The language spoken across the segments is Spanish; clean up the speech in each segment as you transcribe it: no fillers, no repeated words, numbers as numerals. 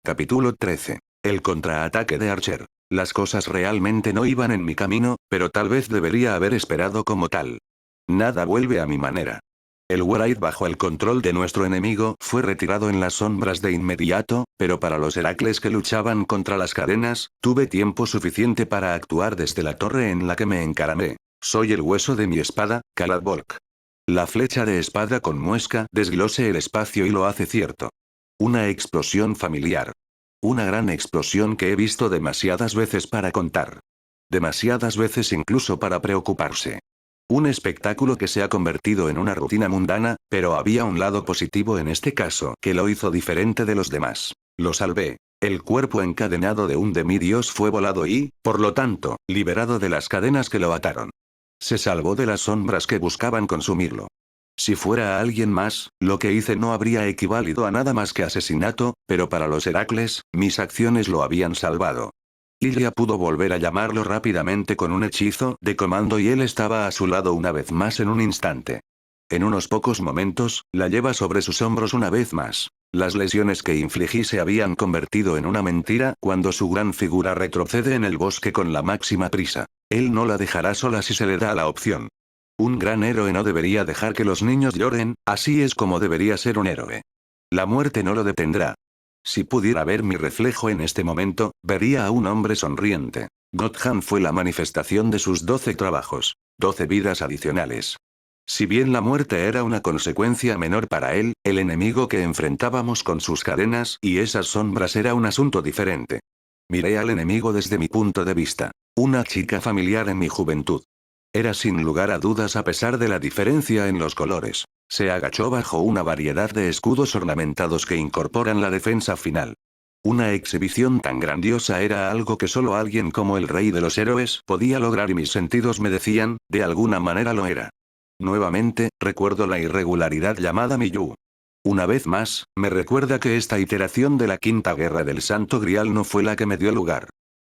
Capítulo 13. El contraataque de Archer. Las cosas realmente no iban en mi camino, pero tal vez debería haber esperado como tal. Nada vuelve a mi manera. El Wraith bajo el control de nuestro enemigo fue retirado en las sombras de inmediato, pero para los Heracles que luchaban contra las cadenas, tuve tiempo suficiente para actuar desde la torre en la que me encaramé. Soy el hueso de mi espada, Calad Volk. La flecha de espada con muesca desglose el espacio y lo hace cierto. Una explosión familiar. Una gran explosión que he visto demasiadas veces para contar. Demasiadas veces incluso para preocuparse. Un espectáculo que se ha convertido en una rutina mundana, pero había un lado positivo en este caso que lo hizo diferente de los demás. Lo salvé. El cuerpo encadenado de un demidios fue volado y, por lo tanto, liberado de las cadenas que lo ataron. Se salvó de las sombras que buscaban consumirlo. Si fuera alguien más, lo que hice no habría equivalido a nada más que asesinato, pero para los Heracles, mis acciones lo habían salvado. Ilia pudo volver a llamarlo rápidamente con un hechizo de comando y él estaba a su lado una vez más en un instante. En unos pocos momentos, la lleva sobre sus hombros una vez más. Las lesiones que infligí se habían convertido en una mentira cuando su gran figura retrocede en el bosque con la máxima prisa. Él no la dejará sola si se le da la opción. Un gran héroe no debería dejar que los niños lloren, así es como debería ser un héroe. La muerte no lo detendrá. Si pudiera ver mi reflejo en este momento, vería a un hombre sonriente. Gottham fue la manifestación de sus 12 trabajos, 12 vidas adicionales. Si bien la muerte era una consecuencia menor para él, el enemigo que enfrentábamos con sus cadenas y esas sombras era un asunto diferente. Miré al enemigo desde mi punto de vista. Una chica familiar en mi juventud. Era sin lugar a dudas a pesar de la diferencia en los colores. Se agachó bajo una variedad de escudos ornamentados que incorporan la defensa final. Una exhibición tan grandiosa era algo que solo alguien como el rey de los héroes podía lograr y mis sentidos me decían, de alguna manera lo era. Nuevamente, recuerdo la irregularidad llamada Miyu. Una vez más, me recuerda que esta iteración de la quinta guerra del Santo Grial no fue la que me dio lugar.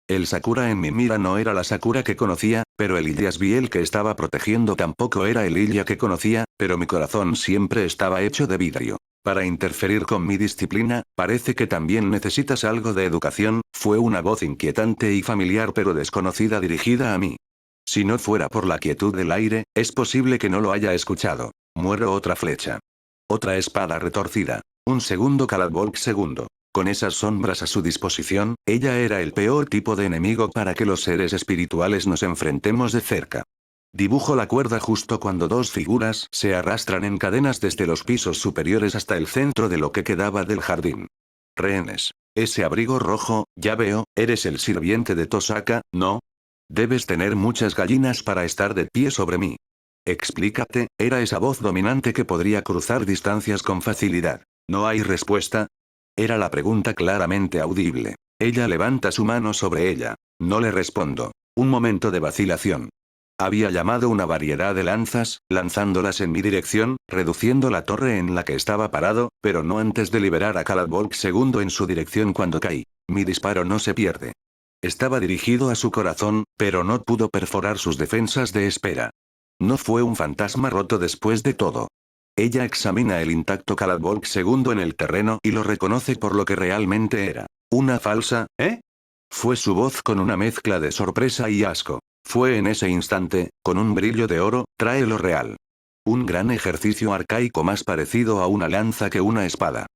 El Sakura en mi mira no era la Sakura que conocía, pero el Ilyasbiel que estaba protegiendo tampoco era el Ilia que conocía, pero mi corazón siempre estaba hecho de vidrio. Para interferir con mi disciplina, parece que también necesitas algo de educación, fue una voz inquietante y familiar pero desconocida dirigida a mí. Si no fuera por la quietud del aire, es posible que no lo haya escuchado. Muero otra flecha. Otra espada retorcida. Un segundo Calad Volk segundo. Con esas sombras a su disposición, ella era el peor tipo de enemigo para que los seres espirituales nos enfrentemos de cerca. Dibujo la cuerda justo cuando dos figuras se arrastran en cadenas desde los pisos superiores hasta el centro de lo que quedaba del jardín. Rehenes. Ese abrigo rojo, ya veo, eres el sirviente de Tosaka, ¿no? Debes tener muchas gallinas para estar de pie sobre mí. Explícate, era esa voz dominante que podría cruzar distancias con facilidad. ¿No hay respuesta? Era la pregunta claramente audible. Ella levanta su mano sobre ella. No le respondo. Un momento de vacilación. Había llamado una variedad de lanzas, lanzándolas en mi dirección, reduciendo la torre en la que estaba parado, pero no antes de liberar a Calad Volk segundo en su dirección cuando caí. Mi disparo no se pierde. Estaba dirigido a su corazón, pero no pudo perforar sus defensas de espera. No fue un fantasma roto después de todo. Ella examina el intacto Calad Volk segundo en el terreno y lo reconoce por lo que realmente era. ¿Una falsa, eh? Fue su voz con una mezcla de sorpresa y asco. Fue en ese instante, con un brillo de oro, trae lo real. Un gran ejercicio arcaico más parecido a una lanza que una espada.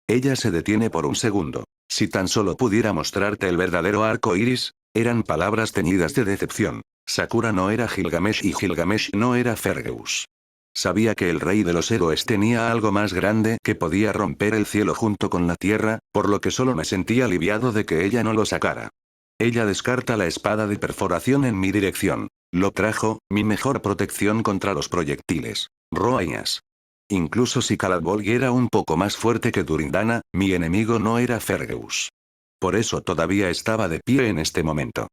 Ella se detiene por un segundo. Si tan solo pudiera mostrarte el verdadero arco iris, eran palabras teñidas de decepción. Sakura no era Gilgamesh y Gilgamesh no era Fergeus. Sabía que el rey de los héroes tenía algo más grande que podía romper el cielo junto con la tierra, por lo que solo me sentí aliviado de que ella no lo sacara. Ella descarta la espada de perforación en mi dirección. Lo trajo, mi mejor protección contra los proyectiles. Roañas. Incluso si Calad Volk era un poco más fuerte que Durindana, mi enemigo no era Fergeus. Por eso todavía estaba de pie en este momento.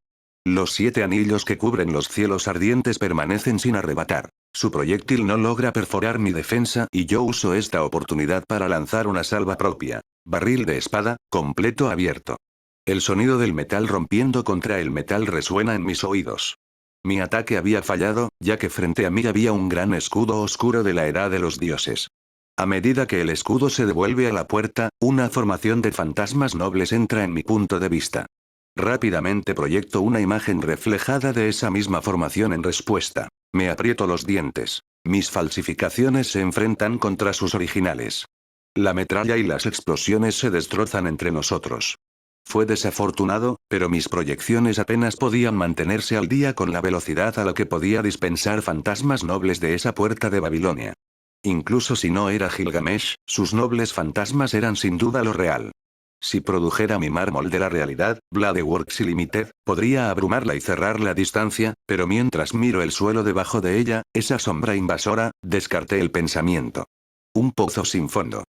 Los 7 anillos que cubren los cielos ardientes permanecen sin arrebatar. Su proyectil no logra perforar mi defensa y yo uso esta oportunidad para lanzar una salva propia. Barril de espada, completo abierto. El sonido del metal rompiendo contra el metal resuena en mis oídos. Mi ataque había fallado, ya que frente a mí había un gran escudo oscuro de la era de los dioses. A medida que el escudo se devuelve a la puerta, una formación de fantasmas nobles entra en mi punto de vista. Rápidamente proyecto una imagen reflejada de esa misma formación en respuesta. Me aprieto los dientes. Mis falsificaciones se enfrentan contra sus originales. La metralla y las explosiones se destrozan entre nosotros. Fue desafortunado, pero mis proyecciones apenas podían mantenerse al día con la velocidad a la que podía dispensar fantasmas nobles de esa puerta de Babilonia. Incluso si no era Gilgamesh, sus nobles fantasmas eran sin duda lo real. Si produjera mi mármol de la realidad, Bladeworks Limited, podría abrumarla y cerrar la distancia, pero mientras miro el suelo debajo de ella, esa sombra invasora, descarté el pensamiento. Un pozo sin fondo.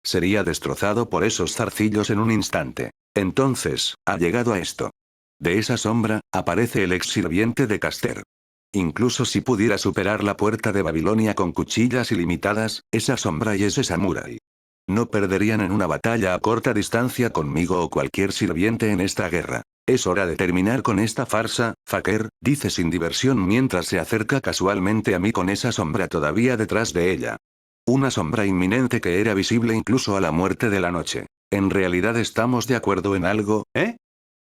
Sería destrozado por esos zarcillos en un instante. Entonces, ha llegado a esto. De esa sombra, aparece el ex sirviente de Caster. Incluso si pudiera superar la puerta de Babilonia con cuchillas ilimitadas, esa sombra y ese samurái no perderían en una batalla a corta distancia conmigo o cualquier sirviente en esta guerra. Es hora de terminar con esta farsa, Faker, dice sin diversión mientras se acerca casualmente a mí con esa sombra todavía detrás de ella. Una sombra inminente que era visible incluso a la muerte de la noche. ¿En realidad estamos de acuerdo en algo, eh?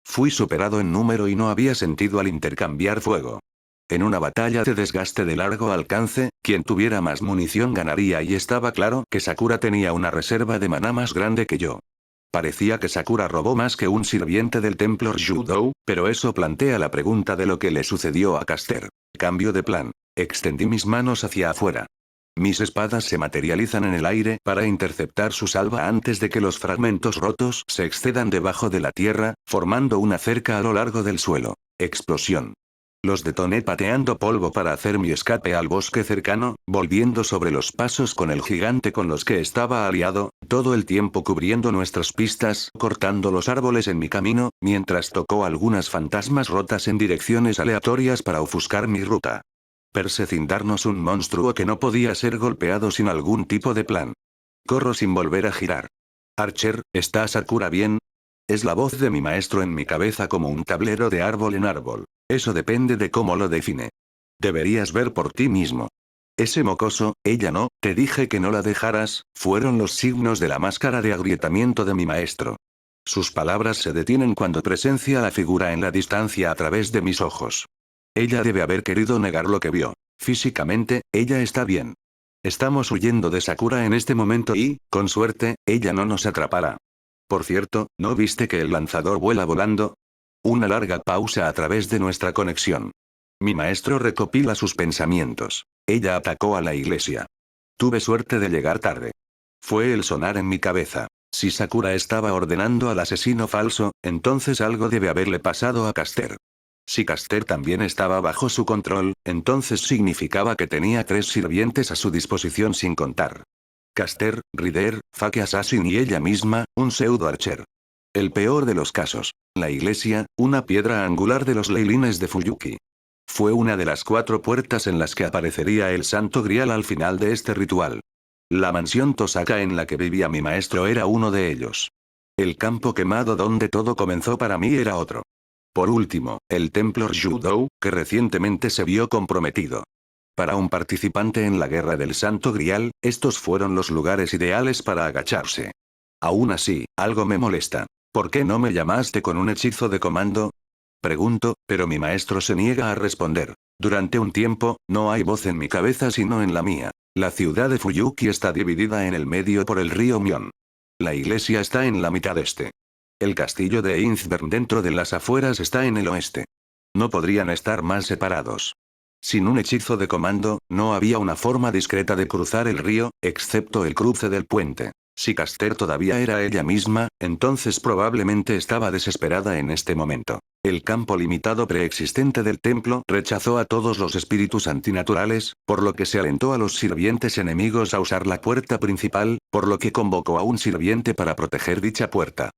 Fui superado en número y no había sentido al intercambiar fuego. En una batalla de desgaste de largo alcance, quien tuviera más munición ganaría y estaba claro que Sakura tenía una reserva de maná más grande que yo. Parecía que Sakura robó más que un sirviente del templo Ryudou, pero eso plantea la pregunta de lo que le sucedió a Caster. Cambio de plan. Extendí mis manos hacia afuera. Mis espadas se materializan en el aire para interceptar su salva antes de que los fragmentos rotos se excedan debajo de la tierra, formando una cerca a lo largo del suelo. Explosión. Los detoné pateando polvo para hacer mi escape al bosque cercano, volviendo sobre los pasos con el gigante con los que estaba aliado, todo el tiempo cubriendo nuestras pistas, cortando los árboles en mi camino, mientras tocó algunas fantasmas rotas en direcciones aleatorias para ofuscar mi ruta. Persecindarnos un monstruo que no podía ser golpeado sin algún tipo de plan. Corro sin volver a girar. Archer, ¿está Sakura bien? Es la voz de mi maestro en mi cabeza como un tablero de árbol en árbol. Eso depende de cómo lo define. Deberías ver por ti mismo. Ese mocoso, ella no, te dije que no la dejaras, fueron los signos de la máscara de agrietamiento de mi maestro. Sus palabras se detienen cuando presencia la figura en la distancia a través de mis ojos. Ella debe haber querido negar lo que vio. Físicamente, ella está bien. Estamos huyendo de Sakura en este momento y, con suerte, ella no nos atrapará. Por cierto, ¿no viste que el lanzador vuela volando? Una larga pausa a través de nuestra conexión. Mi maestro recopila sus pensamientos. Ella atacó a la iglesia. Tuve suerte de llegar tarde. Fue el sonar en mi cabeza. Si Sakura estaba ordenando al asesino falso, entonces algo debe haberle pasado a Caster. Si Caster también estaba bajo su control, entonces significaba que tenía 3 sirvientes a su disposición sin contar. Caster, Rider, Fake Assassin y ella misma, un pseudo archer. El peor de los casos. La iglesia, una piedra angular de los leilines de Fuyuki. Fue una de las 4 puertas en las que aparecería el Santo Grial al final de este ritual. La mansión Tosaka en la que vivía mi maestro era uno de ellos. El campo quemado donde todo comenzó para mí era otro. Por último, el templo Ryudou, que recientemente se vio comprometido. Para un participante en la guerra del Santo Grial, estos fueron los lugares ideales para agacharse. Aún así, algo me molesta. ¿Por qué no me llamaste con un hechizo de comando? Pregunto, pero mi maestro se niega a responder. Durante un tiempo, no hay voz en mi cabeza sino en la mía. La ciudad de Fuyuki está dividida en el medio por el río Mion. La iglesia está en la mitad este. El castillo de Einzbern dentro de las afueras está en el oeste. No podrían estar más separados. Sin un hechizo de comando, no había una forma discreta de cruzar el río, excepto el cruce del puente. Si Caster todavía era ella misma, entonces probablemente estaba desesperada en este momento. El campo limitado preexistente del templo rechazó a todos los espíritus antinaturales, por lo que se alentó a los sirvientes enemigos a usar la puerta principal, por lo que convocó a un sirviente para proteger dicha puerta.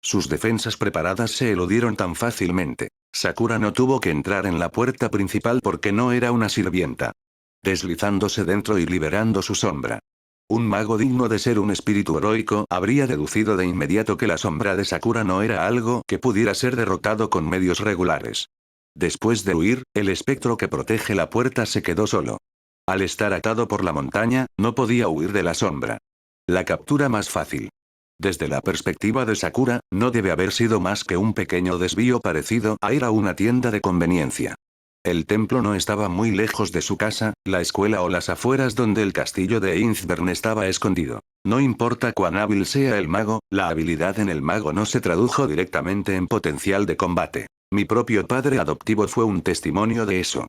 Sus defensas preparadas se eludieron tan fácilmente. Sakura no tuvo que entrar en la puerta principal porque no era una sirvienta. Deslizándose dentro y liberando su sombra. Un mago digno de ser un espíritu heroico habría deducido de inmediato que la sombra de Sakura no era algo que pudiera ser derrotado con medios regulares. Después de huir, el espectro que protege la puerta se quedó solo. Al estar atado por la montaña, no podía huir de la sombra. La captura más fácil. Desde la perspectiva de Sakura, no debe haber sido más que un pequeño desvío parecido a ir a una tienda de conveniencia. El templo no estaba muy lejos de su casa, la escuela o las afueras donde el castillo de Innsbern estaba escondido. No importa cuán hábil sea el mago, la habilidad en el mago no se tradujo directamente en potencial de combate. Mi propio padre adoptivo fue un testimonio de eso.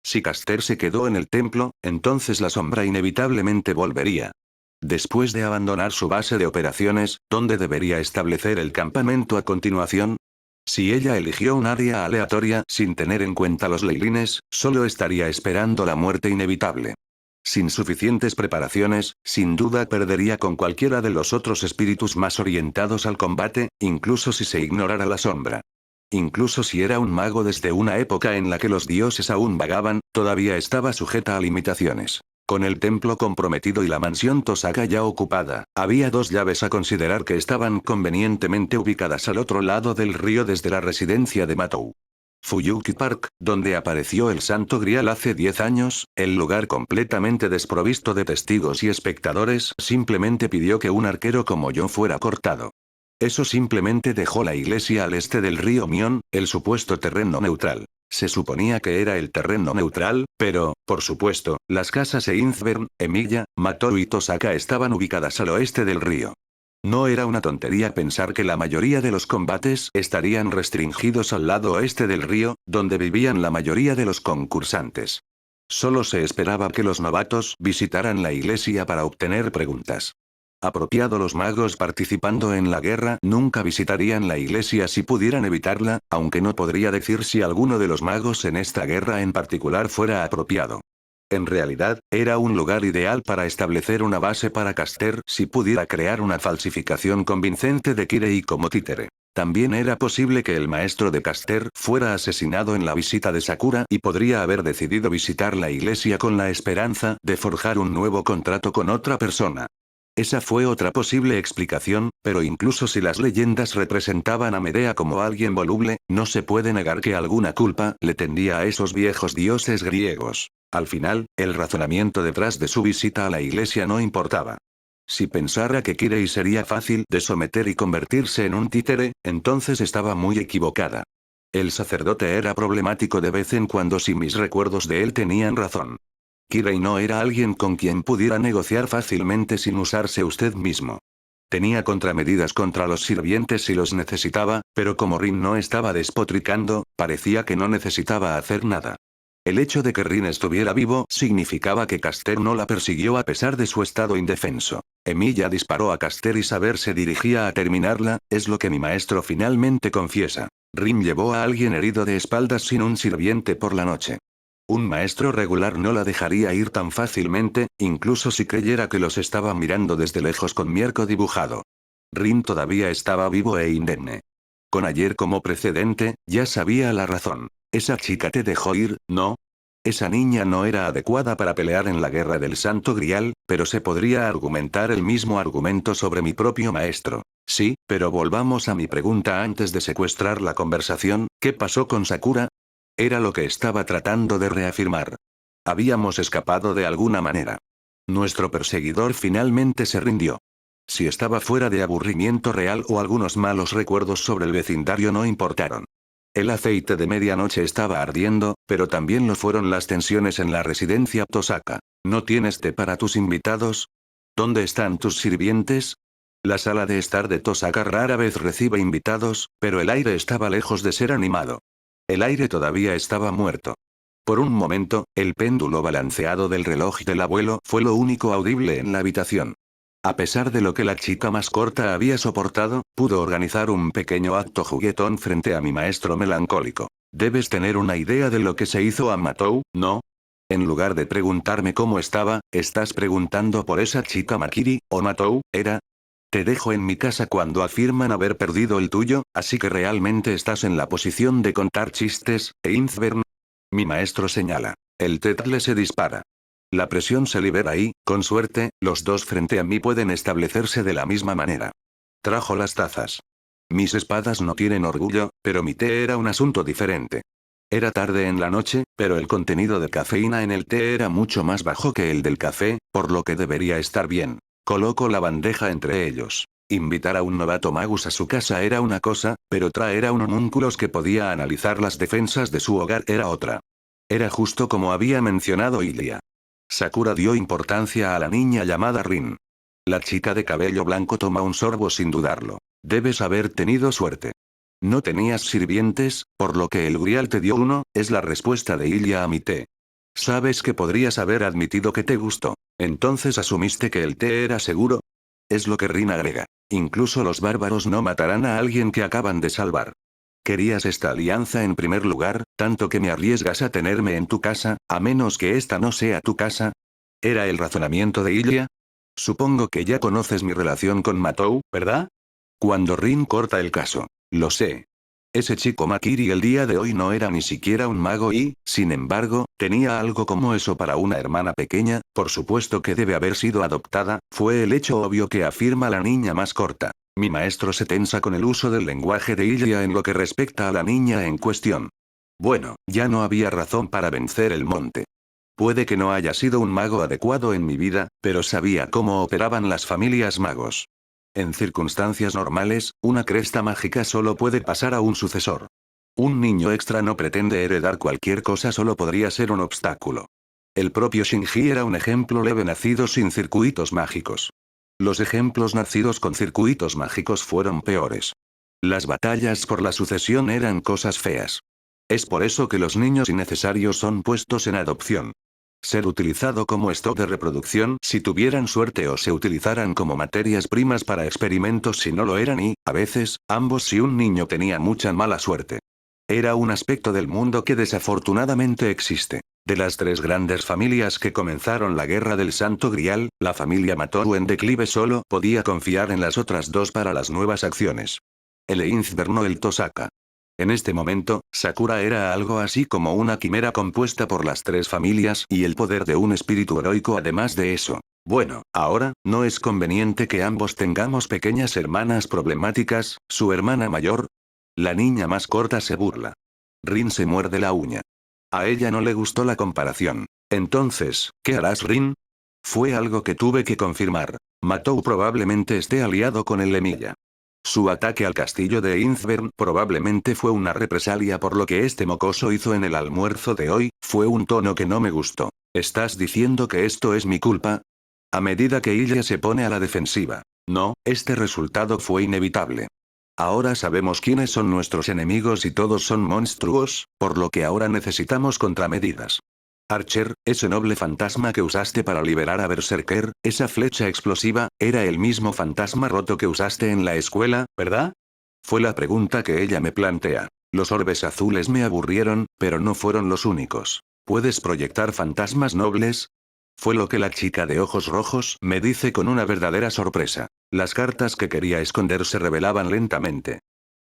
Si Caster se quedó en el templo, entonces la sombra inevitablemente volvería. Después de abandonar su base de operaciones, ¿dónde debería establecer el campamento a continuación? Si ella eligió un área aleatoria sin tener en cuenta los leilines, solo estaría esperando la muerte inevitable. Sin suficientes preparaciones, sin duda perdería con cualquiera de los otros espíritus más orientados al combate, incluso si se ignorara la sombra. Incluso si era un mago desde una época en la que los dioses aún vagaban, todavía estaba sujeta a limitaciones. Con el templo comprometido y la mansión Tosaka ya ocupada, había dos llaves a considerar que estaban convenientemente ubicadas al otro lado del río desde la residencia de Matou. Fuyuki Park, donde apareció el Santo Grial hace 10 años, el lugar completamente desprovisto de testigos y espectadores, simplemente pidió que un arquero como yo fuera cortado. Eso simplemente dejó la iglesia al este del río Mion, el supuesto terreno neutral. Se suponía que era el terreno neutral, pero, por supuesto, las casas Innsbern, Emilia, Matou y Tosaka estaban ubicadas al oeste del río. No era una tontería pensar que la mayoría de los combates estarían restringidos al lado oeste del río, donde vivían la mayoría de los concursantes. Solo se esperaba que los novatos visitaran la iglesia para obtener preguntas. Apropiado, los magos participando en la guerra nunca visitarían la iglesia si pudieran evitarla, aunque no podría decir si alguno de los magos en esta guerra en particular fuera apropiado. En realidad, era un lugar ideal para establecer una base para Caster si pudiera crear una falsificación convincente de Kirei como títere. También era posible que el maestro de Caster fuera asesinado en la visita de Sakura y podría haber decidido visitar la iglesia con la esperanza de forjar un nuevo contrato con otra persona. Esa fue otra posible explicación, pero incluso si las leyendas representaban a Medea como alguien voluble, no se puede negar que alguna culpa le tendía a esos viejos dioses griegos. Al final, el razonamiento detrás de su visita a la iglesia no importaba. Si pensara que Kirei sería fácil de someter y convertirse en un títere, entonces estaba muy equivocada. El sacerdote era problemático de vez en cuando si mis recuerdos de él tenían razón. Kirei no era alguien con quien pudiera negociar fácilmente sin usarse usted mismo. Tenía contramedidas contra los sirvientes si los necesitaba, pero como Rin no estaba despotricando, parecía que no necesitaba hacer nada. El hecho de que Rin estuviera vivo significaba que Caster no la persiguió a pesar de su estado indefenso. Emilia disparó a Caster y Saber se dirigía a terminarla, es lo que mi maestro finalmente confiesa. Rin llevó a alguien herido de espaldas sin un sirviente por la noche. Un maestro regular no la dejaría ir tan fácilmente, incluso si creyera que los estaba mirando desde lejos con miarco dibujado. Rin todavía estaba vivo e indemne. Con ayer como precedente, ya sabía la razón. Esa chica te dejó ir, ¿no? Esa niña no era adecuada para pelear en la guerra del Santo Grial, pero se podría argumentar el mismo argumento sobre mi propio maestro. Sí, pero volvamos a mi pregunta antes de secuestrar la conversación, ¿qué pasó con Sakura? Era lo que estaba tratando de reafirmar. Habíamos escapado de alguna manera. Nuestro perseguidor finalmente se rindió. Si estaba fuera de aburrimiento real o algunos malos recuerdos sobre el vecindario no importaron. El aceite de medianoche estaba ardiendo, pero también lo fueron las tensiones en la residencia Tosaka. ¿No tienes té para tus invitados? ¿Dónde están tus sirvientes? La sala de estar de Tosaka rara vez recibe invitados, pero el aire estaba lejos de ser animado. El aire todavía estaba muerto. Por un momento, el péndulo balanceado del reloj del abuelo fue lo único audible en la habitación. A pesar de lo que la chica más corta había soportado, pudo organizar un pequeño acto juguetón frente a mi maestro melancólico. Debes tener una idea de lo que se hizo a Matou, ¿no? En lugar de preguntarme cómo estaba, estás preguntando por esa chica Makiri, o Matou, ¿era? Te dejo en mi casa cuando afirman haber perdido el tuyo, así que realmente estás en la posición de contar chistes, Innsbern. Mi maestro señala. El tetle se dispara. La presión se libera y, con suerte, los dos frente a mí pueden establecerse de la misma manera. Trajo las tazas. Mis espadas no tienen orgullo, pero mi té era un asunto diferente. Era tarde en la noche, pero el contenido de cafeína en el té era mucho más bajo que el del café, por lo que debería estar bien. Coloco la bandeja entre ellos. Invitar a un novato magus a su casa era una cosa, pero traer a un homúnculos que podía analizar las defensas de su hogar era otra. Era justo como había mencionado Ilia. Sakura dio importancia a la niña llamada Rin. La chica de cabello blanco toma un sorbo sin dudarlo. Debes haber tenido suerte. No tenías sirvientes, por lo que el Grial te dio uno, es la respuesta de Ilia a mi té. Sabes que podrías haber admitido que te gustó. Entonces asumiste que el té era seguro. Es lo que Rin agrega. Incluso los bárbaros no matarán a alguien que acaban de salvar. Querías esta alianza en primer lugar, tanto que me arriesgas a tenerme en tu casa, a menos que esta no sea tu casa. ¿Era el razonamiento de Ilia? Supongo que ya conoces mi relación con Matou, ¿verdad? Cuando Rin corta el caso. Lo sé. Ese chico Makiri el día de hoy no era ni siquiera un mago y, sin embargo, tenía algo como eso para una hermana pequeña, por supuesto que debe haber sido adoptada, fue el hecho obvio que afirma la niña más corta. Mi maestro se tensa con el uso del lenguaje de Ilia en lo que respecta a la niña en cuestión. Bueno, ya no había razón para vencer el monte. Puede que no haya sido un mago adecuado en mi vida, pero sabía cómo operaban las familias magos. En circunstancias normales, una cresta mágica solo puede pasar a un sucesor. Un niño extra no pretende heredar cualquier cosa, solo podría ser un obstáculo. El propio Shinji era un ejemplo leve nacido sin circuitos mágicos. Los ejemplos nacidos con circuitos mágicos fueron peores. Las batallas por la sucesión eran cosas feas. Es por eso que los niños innecesarios son puestos en adopción. Ser utilizado como stock de reproducción si tuvieran suerte o se utilizaran como materias primas para experimentos si no lo eran y, a veces, ambos si un niño tenía mucha mala suerte. Era un aspecto del mundo que desafortunadamente existe. De las tres grandes familias que comenzaron la Guerra del Santo Grial, la familia Matou en declive solo podía confiar en las otras dos para las nuevas acciones. El Inferno el Tosaka. En este momento, Sakura era algo así como una quimera compuesta por las tres familias y el poder de un espíritu heroico además de eso. Bueno, ahora, ¿no es conveniente que ambos tengamos pequeñas hermanas problemáticas, su hermana mayor? La niña más corta se burla. Rin se muerde la uña. A ella no le gustó la comparación. Entonces, ¿qué harás, Rin? Fue algo que tuve que confirmar. Matou probablemente esté aliado con el Lemilla. Su ataque al castillo de Innsbern probablemente fue una represalia por lo que este mocoso hizo en el almuerzo de hoy, fue un tono que no me gustó. ¿Estás diciendo que esto es mi culpa? A medida que Ilia se pone a la defensiva. No, este resultado fue inevitable. Ahora sabemos quiénes son nuestros enemigos y todos son monstruos, por lo que ahora necesitamos contramedidas. Archer, ese noble fantasma que usaste para liberar a Berserker, esa flecha explosiva, era el mismo fantasma roto que usaste en la escuela, ¿verdad? Fue la pregunta que ella me plantea. Los orbes azules me aburrieron, pero no fueron los únicos. ¿Puedes proyectar fantasmas nobles? Fue lo que la chica de ojos rojos me dice con una verdadera sorpresa. Las cartas que quería esconder se revelaban lentamente.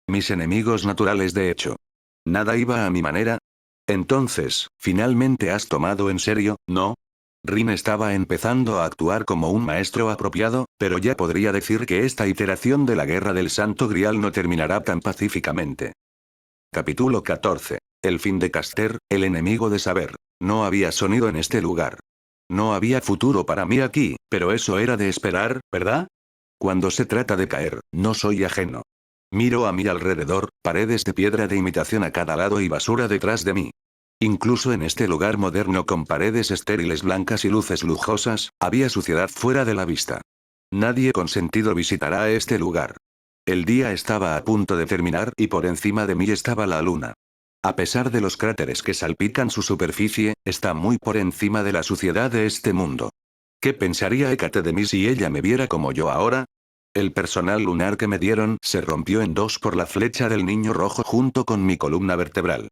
Mis enemigos naturales de hecho. Nada iba a mi manera. Entonces, ¿finalmente has tomado en serio, no? Rin estaba empezando a actuar como un maestro apropiado, pero ya podría decir que esta iteración de la Guerra del Santo Grial no terminará tan pacíficamente. Capítulo 14. El fin de Caster, el enemigo de saber. No había sonido en este lugar. No había futuro para mí aquí, pero eso era de esperar, ¿verdad? Cuando se trata de caer, no soy ajeno. Miro a mi alrededor, paredes de piedra de imitación a cada lado y basura detrás de mí. Incluso en este lugar moderno con paredes estériles blancas y luces lujosas, había suciedad fuera de la vista. Nadie con sentido visitará este lugar. El día estaba a punto de terminar y por encima de mí estaba la luna. A pesar de los cráteres que salpican su superficie, está muy por encima de la suciedad de este mundo. ¿Qué pensaría Hécate de mí si ella me viera como yo ahora? El personal lunar que me dieron se rompió en dos por la flecha del niño rojo junto con mi columna vertebral.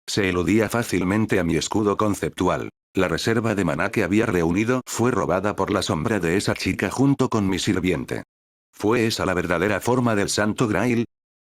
Se eludía fácilmente a mi escudo conceptual. La reserva de maná que había reunido fue robada por la sombra de esa chica junto con mi sirviente. ¿Fue esa la verdadera forma del Santo Grail?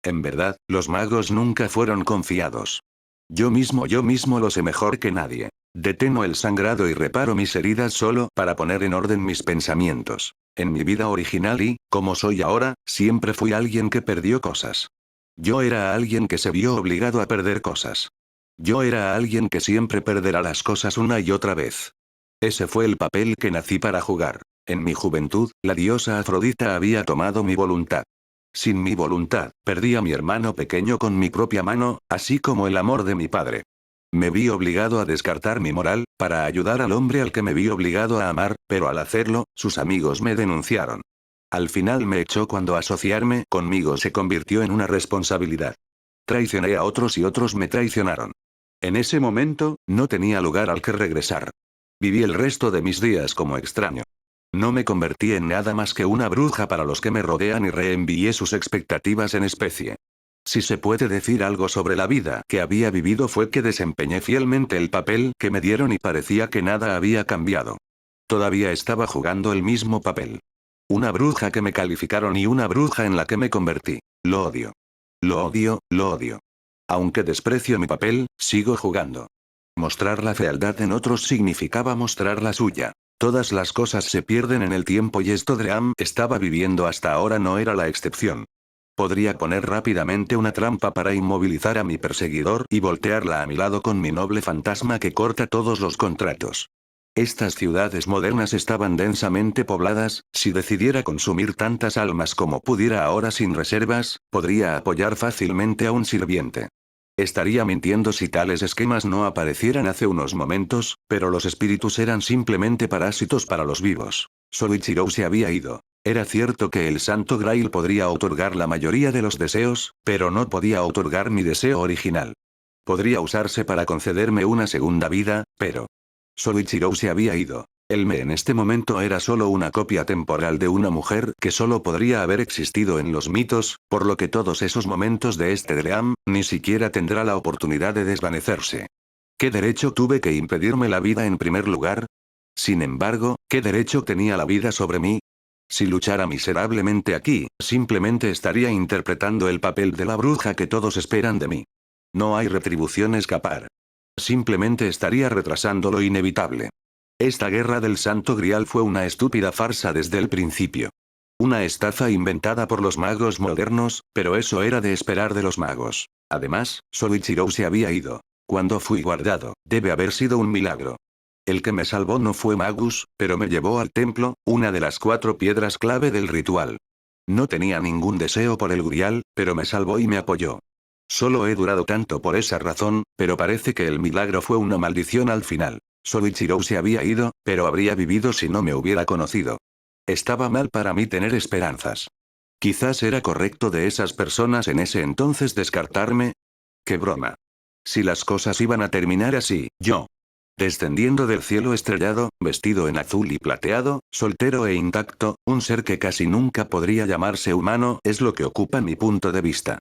En verdad, los magos nunca fueron confiados. Yo mismo lo sé mejor que nadie. Detengo el sangrado y reparo mis heridas solo para poner en orden mis pensamientos. En mi vida original y, como soy ahora, siempre fui alguien que perdió cosas. Yo era alguien que se vio obligado a perder cosas. Yo era alguien que siempre perderá las cosas una y otra vez. Ese fue el papel que nací para jugar. En mi juventud, la diosa Afrodita había tomado mi voluntad. Sin mi voluntad, perdí a mi hermano pequeño con mi propia mano, así como el amor de mi padre. Me vi obligado a descartar mi moral, para ayudar al hombre al que me vi obligado a amar, pero al hacerlo, sus amigos me denunciaron. Al final me echó cuando asociarme conmigo se convirtió en una responsabilidad. Traicioné a otros y otros me traicionaron. En ese momento, no tenía lugar al que regresar. Viví el resto de mis días como extraño. No me convertí en nada más que una bruja para los que me rodean y reenvié sus expectativas en especie. Si se puede decir algo sobre la vida que había vivido fue que desempeñé fielmente el papel que me dieron y parecía que nada había cambiado. Todavía estaba jugando el mismo papel. Una bruja que me calificaron y una bruja en la que me convertí. Lo odio. Lo odio, lo odio. Aunque desprecio mi papel, sigo jugando. Mostrar la fealdad en otros significaba mostrar la suya. Todas las cosas se pierden en el tiempo y esto Dream estaba viviendo hasta ahora no era la excepción. Podría poner rápidamente una trampa para inmovilizar a mi perseguidor y voltearla a mi lado con mi noble fantasma que corta todos los contratos. Estas ciudades modernas estaban densamente pobladas, si decidiera consumir tantas almas como pudiera ahora sin reservas, podría apoyar fácilmente a un sirviente. Estaría mintiendo si tales esquemas no aparecieran hace unos momentos, pero los espíritus eran simplemente parásitos para los vivos. Soichiro se había ido. Era cierto que el Santo Grail podría otorgar la mayoría de los deseos, pero no podía otorgar mi deseo original. Podría usarse para concederme una segunda vida, pero Soichiro se había ido. Él en este momento era solo una copia temporal de una mujer que solo podría haber existido en los mitos, por lo que todos esos momentos de este Dream, ni siquiera tendrá la oportunidad de desvanecerse. ¿Qué derecho tuve que impedirme la vida en primer lugar? Sin embargo, ¿qué derecho tenía la vida sobre mí? Si luchara miserablemente aquí, simplemente estaría interpretando el papel de la bruja que todos esperan de mí. No hay retribución escapar. Simplemente estaría retrasando lo inevitable. Esta guerra del Santo Grial fue una estúpida farsa desde el principio. Una estafa inventada por los magos modernos, pero eso era de esperar de los magos. Además, Soichiro se había ido. Cuando fui guardado, debe haber sido un milagro. El que me salvó no fue Magus, pero me llevó al templo, una de las 4 piedras clave del ritual. No tenía ningún deseo por el Grial, pero me salvó y me apoyó. Solo he durado tanto por esa razón, pero parece que el milagro fue una maldición al final. Soichiro se había ido, pero habría vivido si no me hubiera conocido. Estaba mal para mí tener esperanzas. Quizás era correcto de esas personas en ese entonces descartarme. ¡Qué broma! Si las cosas iban a terminar así, yo. Descendiendo del cielo estrellado, vestido en azul y plateado, soltero e intacto, un ser que casi nunca podría llamarse humano es lo que ocupa mi punto de vista.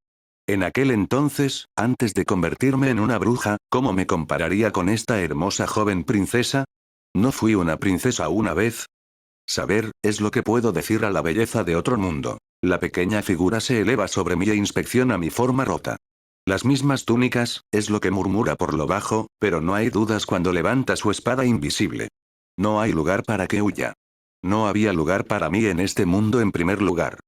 En aquel entonces, antes de convertirme en una bruja, ¿cómo me compararía con esta hermosa joven princesa? ¿No fui una princesa una vez? Saber, es lo que puedo decir a la belleza de otro mundo. La pequeña figura se eleva sobre mí e inspecciona mi forma rota. Las mismas túnicas, es lo que murmura por lo bajo, pero no hay dudas cuando levanta su espada invisible. No hay lugar para que huya. No había lugar para mí en este mundo en primer lugar.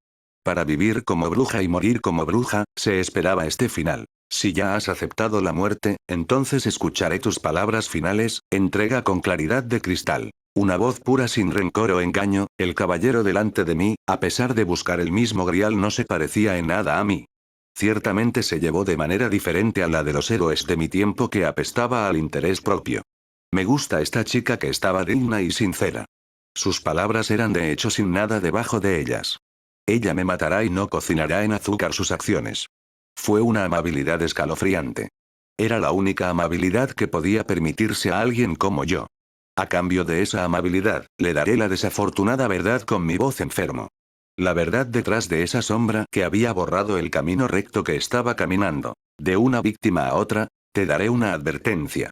Para vivir como bruja y morir como bruja, se esperaba este final. Si ya has aceptado la muerte, entonces escucharé tus palabras finales, entrega con claridad de cristal. Una voz pura sin rencor o engaño, el caballero delante de mí, a pesar de buscar el mismo grial no se parecía en nada a mí. Ciertamente se llevó de manera diferente a la de los héroes de mi tiempo que apestaba al interés propio. Me gusta esta chica que estaba digna y sincera. Sus palabras eran de hecho sin nada debajo de ellas. Ella me matará y no cocinará en azúcar sus acciones. Fue una amabilidad escalofriante. Era la única amabilidad que podía permitirse a alguien como yo. A cambio de esa amabilidad, le daré la desafortunada verdad con mi voz enfermo. La verdad detrás de esa sombra que había borrado el camino recto que estaba caminando. De una víctima a otra, te daré una advertencia.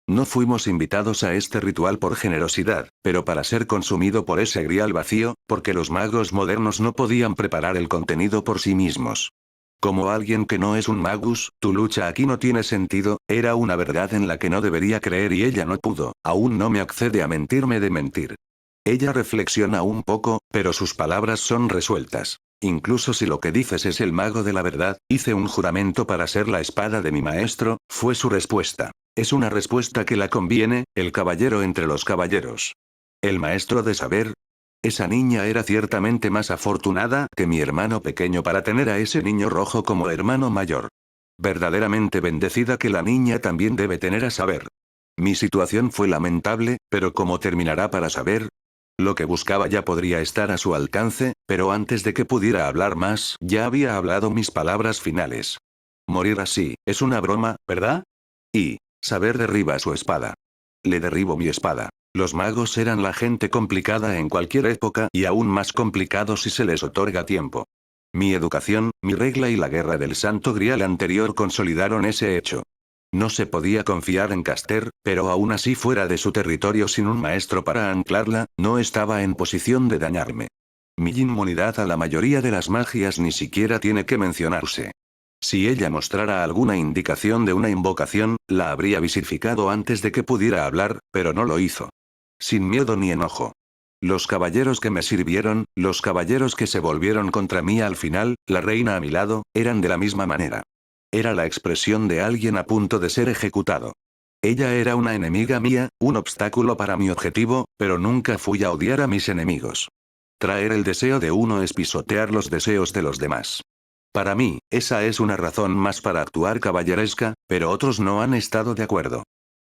No fuimos invitados a este ritual por generosidad, pero para ser consumido por ese grial vacío, porque los magos modernos no podían preparar el contenido por sí mismos. Como alguien que no es un magus, tu lucha aquí no tiene sentido, era una verdad en la que no debería creer y ella no pudo, aún no me accede a mentirme de mentir. Ella reflexiona un poco, pero sus palabras son resueltas. Incluso si lo que dices es el mago de la verdad, hice un juramento para ser la espada de mi maestro, fue su respuesta. Es una respuesta que la conviene, el caballero entre los caballeros. El maestro de saber. Esa niña era ciertamente más afortunada que mi hermano pequeño para tener a ese niño rojo como hermano mayor. Verdaderamente bendecida que la niña también debe tener a saber. Mi situación fue lamentable, pero ¿cómo terminará para saber? Lo que buscaba ya podría estar a su alcance, pero antes de que pudiera hablar más, ya había hablado mis palabras finales. Morir así, es una broma, ¿verdad? Y, saber derriba su espada. Le derribo mi espada. Los magos eran la gente complicada en cualquier época y aún más complicados si se les otorga tiempo. Mi educación, mi regla y la guerra del Santo Grial anterior consolidaron ese hecho. No se podía confiar en Caster, pero aún así fuera de su territorio sin un maestro para anclarla, no estaba en posición de dañarme. Mi inmunidad a la mayoría de las magias ni siquiera tiene que mencionarse. Si ella mostrara alguna indicación de una invocación, la habría visificado antes de que pudiera hablar, pero no lo hizo. Sin miedo ni enojo. Los caballeros que me sirvieron, los caballeros que se volvieron contra mí al final, la reina a mi lado, eran de la misma manera. Era la expresión de alguien a punto de ser ejecutado. Ella era una enemiga mía, un obstáculo para mi objetivo, pero nunca fui a odiar a mis enemigos. Traer el deseo de uno es pisotear los deseos de los demás. Para mí, esa es una razón más para actuar caballeresca, pero otros no han estado de acuerdo.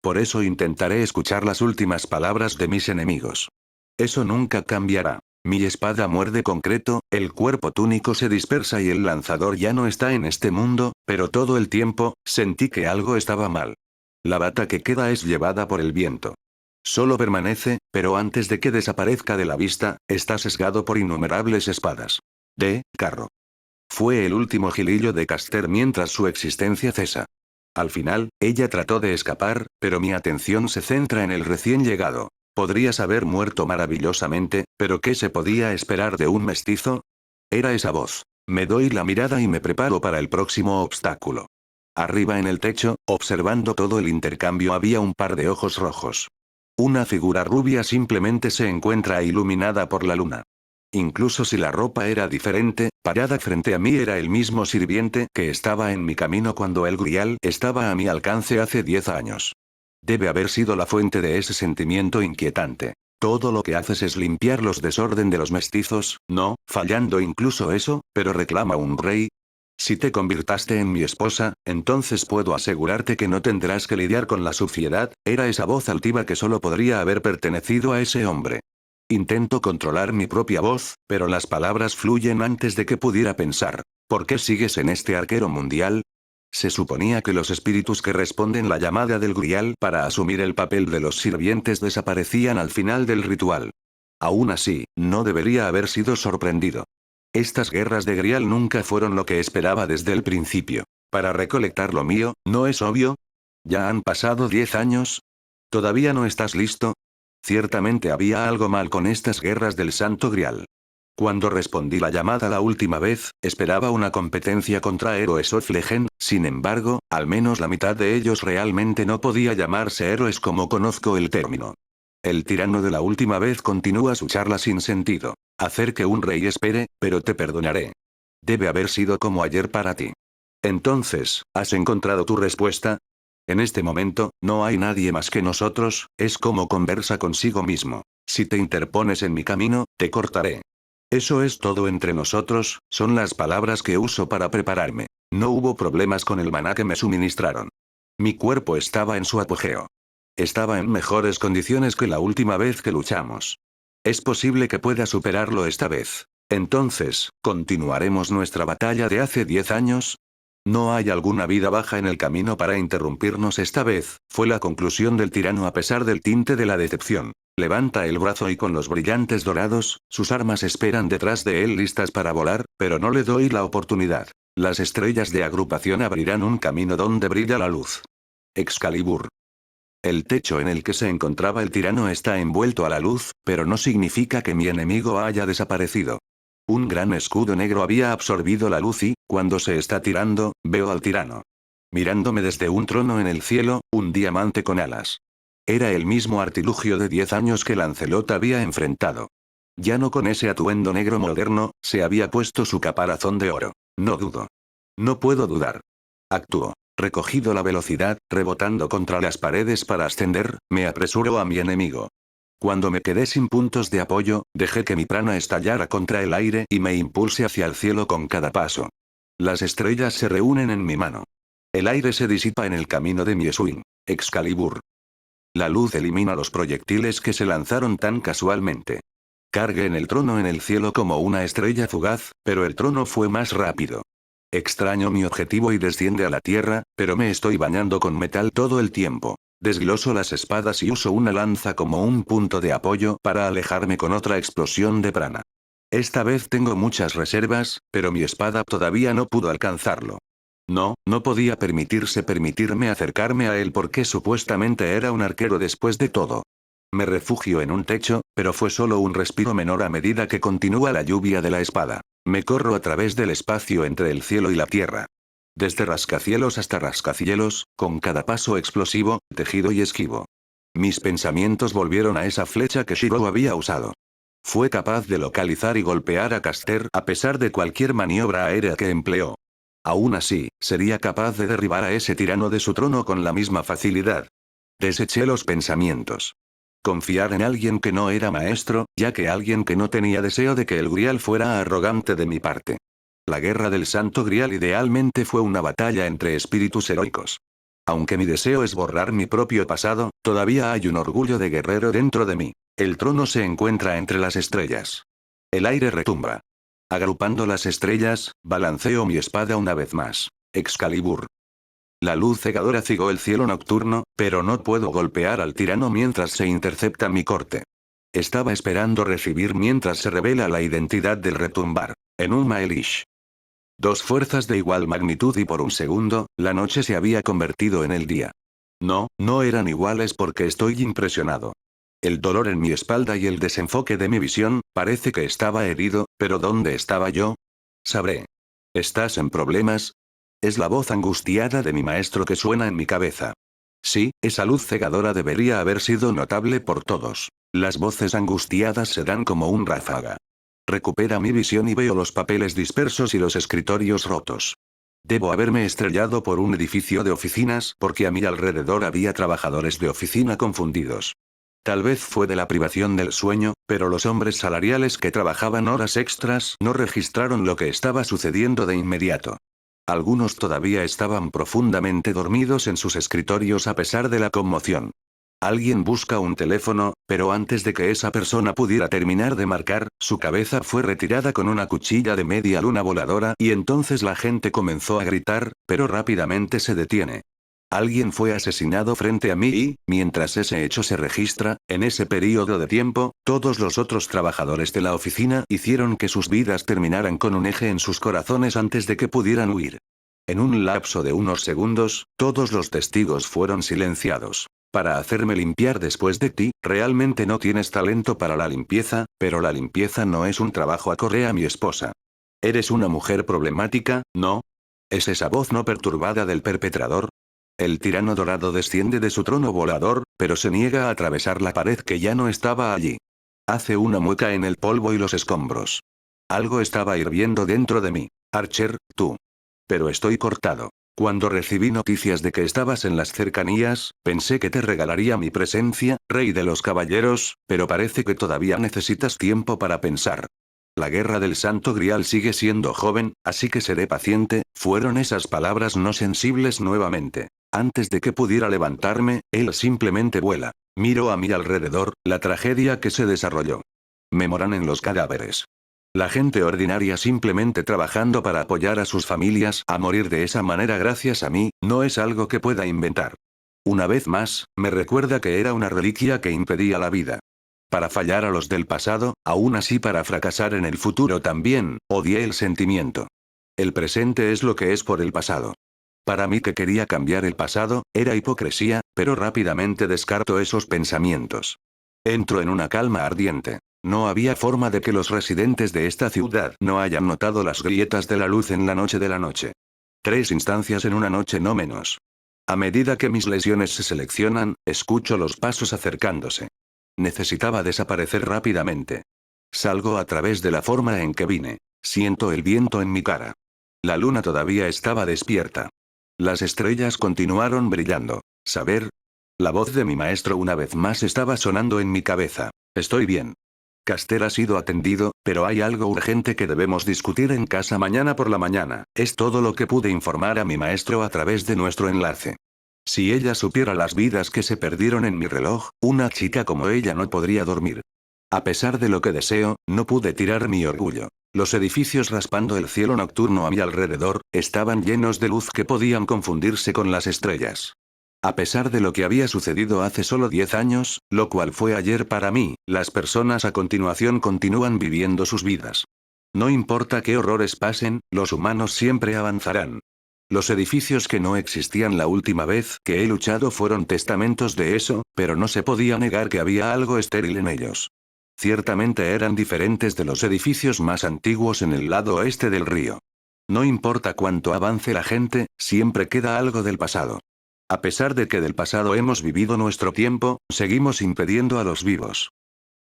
Por eso intentaré escuchar las últimas palabras de mis enemigos. Eso nunca cambiará. Mi espada muerde concreto, el cuerpo túnico se dispersa y el lanzador ya no está en este mundo, pero todo el tiempo, sentí que algo estaba mal. La bata que queda es llevada por el viento. Solo permanece, pero antes de que desaparezca de la vista, está sesgado por innumerables espadas. Carro. Fue el último gilillo de Caster mientras su existencia cesa. Al final, ella trató de escapar, pero mi atención se centra en el recién llegado. Podrías haber muerto maravillosamente, pero ¿qué se podía esperar de un mestizo? Era esa voz. Me doy la mirada y me preparo para el próximo obstáculo. Arriba en el techo, observando todo el intercambio había un par de ojos rojos. Una figura rubia simplemente se encuentra iluminada por la luna. Incluso si la ropa era diferente, parada frente a mí era el mismo sirviente que estaba en mi camino cuando el Grial estaba a mi alcance hace 10 años. Debe haber sido la fuente de ese sentimiento inquietante. Todo lo que haces es limpiar los desorden de los mestizos, no, fallando incluso eso, pero reclama un rey. Si te convirtaste en mi esposa, entonces puedo asegurarte que no tendrás que lidiar con la suciedad, era esa voz altiva que solo podría haber pertenecido a ese hombre. Intento controlar mi propia voz, pero las palabras fluyen antes de que pudiera pensar. ¿Por qué sigues en este arquero mundial? Se suponía que los espíritus que responden la llamada del Grial para asumir el papel de los sirvientes desaparecían al final del ritual. Aún así, no debería haber sido sorprendido. Estas guerras de Grial nunca fueron lo que esperaba desde el principio. Para recolectar lo mío, ¿no es obvio? ¿Ya han pasado 10 años? ¿Todavía no estás listo? Ciertamente había algo mal con estas guerras del Santo Grial. Cuando respondí la llamada la última vez, esperaba una competencia contra héroes of Legend, sin embargo, al menos la mitad de ellos realmente no podía llamarse héroes como conozco el término. El tirano de la última vez continúa su charla sin sentido. Hacer que un rey espere, pero te perdonaré. Debe haber sido como ayer para ti. Entonces, ¿has encontrado tu respuesta? En este momento, no hay nadie más que nosotros, es como conversa consigo mismo. Si te interpones en mi camino, te cortaré. Eso es todo entre nosotros, son las palabras que uso para prepararme. No hubo problemas con el maná que me suministraron. Mi cuerpo estaba en su apogeo. Estaba en mejores condiciones que la última vez que luchamos. Es posible que pueda superarlo esta vez. Entonces, ¿continuaremos nuestra batalla de hace 10 años? No hay alguna vida baja en el camino para interrumpirnos esta vez, fue la conclusión del tirano a pesar del tinte de la decepción. Levanta el brazo y con los brillantes dorados, sus armas esperan detrás de él listas para volar, pero no le doy la oportunidad. Las estrellas de agrupación abrirán un camino donde brilla la luz. Excalibur. El techo en el que se encontraba el tirano está envuelto a la luz, pero no significa que mi enemigo haya desaparecido. Un gran escudo negro había absorbido la luz y, cuando se está tirando, veo al tirano. Mirándome desde un trono en el cielo, un diamante con alas. Era el mismo artilugio de 10 años que Lancelot había enfrentado. Ya no con ese atuendo negro moderno, se había puesto su caparazón de oro. No dudo. No puedo dudar. Actúo. Recogido la velocidad, rebotando contra las paredes para ascender, me apresuro a mi enemigo. Cuando me quedé sin puntos de apoyo, dejé que mi prana estallara contra el aire y me impulse hacia el cielo con cada paso. Las estrellas se reúnen en mi mano. El aire se disipa en el camino de mi swing. Excalibur. La luz elimina los proyectiles que se lanzaron tan casualmente. Cargué en el trono en el cielo como una estrella fugaz, pero el trono fue más rápido. Extraño mi objetivo y desciende a la tierra, pero me estoy bañando con metal todo el tiempo. Desgloso las espadas y uso una lanza como un punto de apoyo para alejarme con otra explosión de prana. Esta vez tengo muchas reservas, pero mi espada todavía no pudo alcanzarlo. No podía permitirme acercarme a él porque supuestamente era un arquero después de todo. Me refugio en un techo, pero fue solo un respiro menor a medida que continúa la lluvia de la espada. Me corro a través del espacio entre el cielo y la tierra. Desde rascacielos hasta rascacielos, con cada paso explosivo, tejido y esquivo. Mis pensamientos volvieron a esa flecha que Shiro había usado. Fue capaz de localizar y golpear a Caster a pesar de cualquier maniobra aérea que empleó. Aún así, sería capaz de derribar a ese tirano de su trono con la misma facilidad. Deseché los pensamientos. Confiar en alguien que no era maestro, ya que alguien que no tenía deseo de que el Grial fuera arrogante de mi parte. La guerra del Santo Grial idealmente fue una batalla entre espíritus heroicos. Aunque mi deseo es borrar mi propio pasado, todavía hay un orgullo de guerrero dentro de mí. El trono se encuentra entre las estrellas. El aire retumba. Agrupando las estrellas, balanceo mi espada una vez más. Excalibur. La luz cegadora cegó el cielo nocturno, pero no puedo golpear al tirano mientras se intercepta mi corte. Estaba esperando recibir mientras se revela la identidad del retumbar. En un Maelish. Dos fuerzas de igual magnitud y por un segundo, la noche se había convertido en el día. No eran iguales porque estoy impresionado. El dolor en mi espalda y el desenfoque de mi visión, parece que estaba herido, pero ¿dónde estaba yo? Sabré. ¿Estás en problemas? Es la voz angustiada de mi maestro que suena en mi cabeza. Sí, esa luz cegadora debería haber sido notable por todos. Las voces angustiadas se dan como un ráfaga. Recupera mi visión y veo los papeles dispersos y los escritorios rotos. Debo haberme estrellado por un edificio de oficinas porque a mi alrededor había trabajadores de oficina confundidos. Tal vez fue de la privación del sueño, pero los hombres salariales que trabajaban horas extras no registraron lo que estaba sucediendo de inmediato. Algunos todavía estaban profundamente dormidos en sus escritorios a pesar de la conmoción. Alguien busca un teléfono, pero antes de que esa persona pudiera terminar de marcar, su cabeza fue retirada con una cuchilla de media luna voladora y entonces la gente comenzó a gritar, pero rápidamente se detiene. Alguien fue asesinado frente a mí y, mientras ese hecho se registra, en ese periodo de tiempo, todos los otros trabajadores de la oficina hicieron que sus vidas terminaran con un eje en sus corazones antes de que pudieran huir. En un lapso de unos segundos, todos los testigos fueron silenciados. Para hacerme limpiar después de ti, realmente no tienes talento para la limpieza, pero la limpieza no es un trabajo acorde a mi esposa. ¿Eres una mujer problemática, no? ¿Es esa voz no perturbada del perpetrador? El tirano dorado desciende de su trono volador, pero se niega a atravesar la pared que ya no estaba allí. Hace una mueca en el polvo y los escombros. Algo estaba hirviendo dentro de mí. Archer, tú. Pero estoy cortado. Cuando recibí noticias de que estabas en las cercanías, pensé que te regalaría mi presencia, rey de los caballeros, pero parece que todavía necesitas tiempo para pensar. La guerra del Santo Grial sigue siendo joven, así que seré paciente, fueron esas palabras no sensibles nuevamente. Antes de que pudiera levantarme, él simplemente vuela. Miro a mi alrededor, la tragedia que se desarrolló. Me moran en los cadáveres. La gente ordinaria simplemente trabajando para apoyar a sus familias a morir de esa manera gracias a mí, no es algo que pueda inventar. Una vez más, me recuerda que era una reliquia que impedía la vida. Para fallar a los del pasado, aún así para fracasar en el futuro también, odié el sentimiento. El presente es lo que es por el pasado. Para mí que quería cambiar el pasado, era hipocresía, pero rápidamente descarto esos pensamientos. Entro en una calma ardiente. No había forma de que los residentes de esta ciudad no hayan notado las grietas de la luz en la noche de la noche. 3 instancias en una noche no menos. A medida que mis lesiones se seleccionan, escucho los pasos acercándose. Necesitaba desaparecer rápidamente. Salgo a través de la forma en que vine. Siento el viento en mi cara. La luna todavía estaba despierta. Las estrellas continuaron brillando. Saber. La voz de mi maestro una vez más estaba sonando en mi cabeza. Estoy bien. Caster ha sido atendido, pero hay algo urgente que debemos discutir en casa mañana por la mañana. Es todo lo que pude informar a mi maestro a través de nuestro enlace. Si ella supiera las vidas que se perdieron en mi reloj, una chica como ella no podría dormir. A pesar de lo que deseo, no pude tirar mi orgullo. Los edificios raspando el cielo nocturno a mi alrededor, estaban llenos de luz que podían confundirse con las estrellas. A pesar de lo que había sucedido hace solo 10 años, lo cual fue ayer para mí, las personas a continuación continúan viviendo sus vidas. No importa qué horrores pasen, los humanos siempre avanzarán. Los edificios que no existían la última vez que he luchado fueron testamentos de eso, pero no se podía negar que había algo estéril en ellos. Ciertamente eran diferentes de los edificios más antiguos en el lado oeste del río. No importa cuánto avance la gente, siempre queda algo del pasado. A pesar de que del pasado hemos vivido nuestro tiempo, seguimos impidiendo a los vivos.